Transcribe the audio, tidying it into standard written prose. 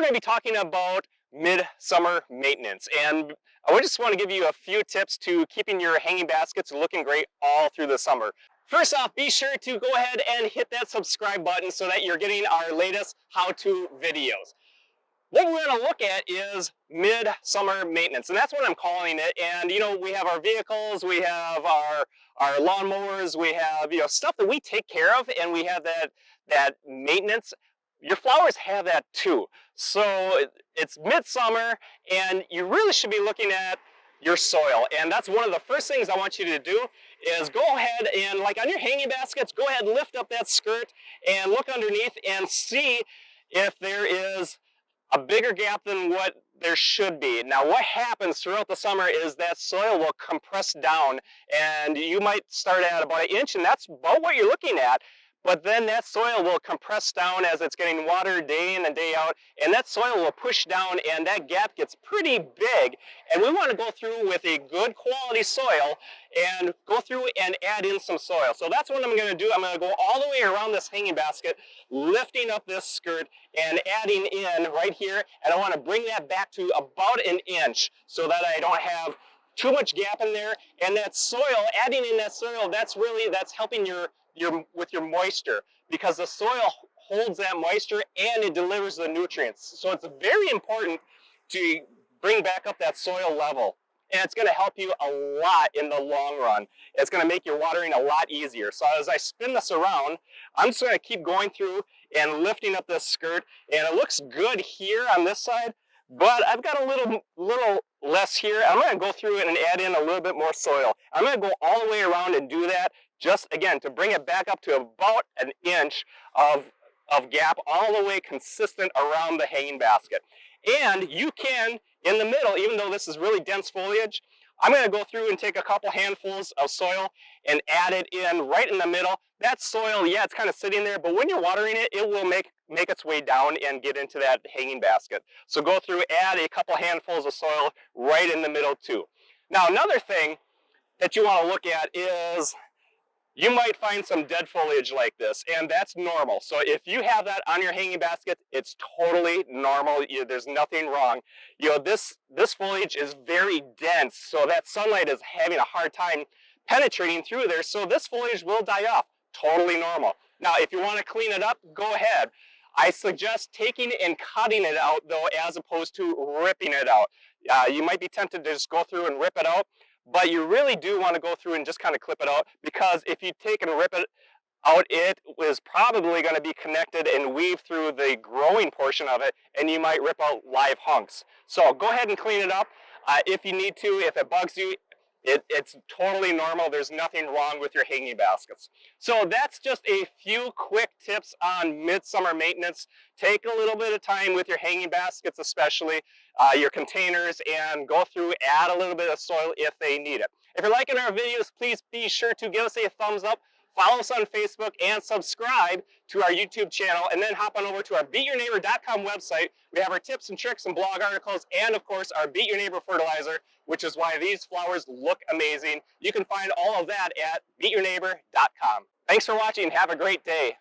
going to be talking about midsummer maintenance, and I just want to give you a few tips to keeping your hanging baskets looking great all through the summer. First off, be sure to go ahead and hit that subscribe button so that you're getting our latest how-to videos. What we're going to look at is midsummer maintenance, and that's what I'm calling it. And you know, we have our vehicles, we have our lawnmowers, we have stuff that we take care of, and we have that maintenance. Your flowers have that too. So it's midsummer, and you really should be looking at your soil. And that's one of the first things I want you to do is go ahead and, like on your hanging baskets, go ahead and lift up that skirt and look underneath and see if there is a bigger gap than what there should be. Now, what happens throughout the summer is that soil will compress down, and you might start at about 1 inch, and that's about what you're looking at. But then that soil will compress down as it's getting watered day in and day out, and that soil will push down, and that gap gets pretty big. And we want to go through with a good quality soil and go through and add in some soil. So that's what I'm going to do. I'm going to go all the way around this hanging basket, lifting up this skirt and adding in right here. And I want to bring that back to about 1 inch so that I don't have too much gap in there. And that soil, adding in that soil, that's helping with your moisture, because the soil holds that moisture and it delivers the nutrients. So it's very important to bring back up that soil level, and it's going to help you a lot in the long run. It's going to make your watering a lot easier. So as I spin this around, I'm just going to keep going through and lifting up this skirt, and it looks good here on this side, but I've got a little less here. I'm going to go through it and add in a little bit more soil. I'm going to go all the way around and do that, just again to bring it back up to about 1 inch of gap, all the way consistent around the hanging basket. And you can, in the middle, even though this is really dense foliage, I'm going to go through and take a couple handfuls of soil and add it in right in the middle. That soil, yeah, it's kind of sitting there, but when you're watering it, it will make its way down and get into that hanging basket. So go through, add a couple handfuls of soil right in the middle too. Now, another thing that you want to look at is you might find some dead foliage like this, and that's normal. So if you have that on your hanging basket, it's totally normal. There's nothing wrong. This foliage is very dense, so that sunlight is having a hard time penetrating through there, so this foliage will die off. Totally normal. Now, if you want to clean it up, go ahead. I suggest taking and cutting it out, though, as opposed to ripping it out. You might be tempted to just go through and rip it out, but you really do want to go through and just kind of clip it out, because if you take and rip it out, it is probably going to be connected and weave through the growing portion of it, and you might rip out live hunks. So go ahead and clean it up if you need to. If it bugs you, it's totally normal. There's nothing wrong with your hanging baskets. So that's just a few quick tips on midsummer maintenance. Take a little bit of time with your hanging baskets, especially your containers, and go through, add a little bit of soil if they need it. If you're liking our videos, please be sure to give us a thumbs up, follow us on Facebook, and subscribe to our YouTube channel, and then hop on over to our beatyourneighbor.com website. We have our tips and tricks and blog articles, and of course our Beat Your Neighbor Fertilizer, which is why these flowers look amazing. You can find all of that at beatyourneighbor.com. Thanks for watching. Have a great day.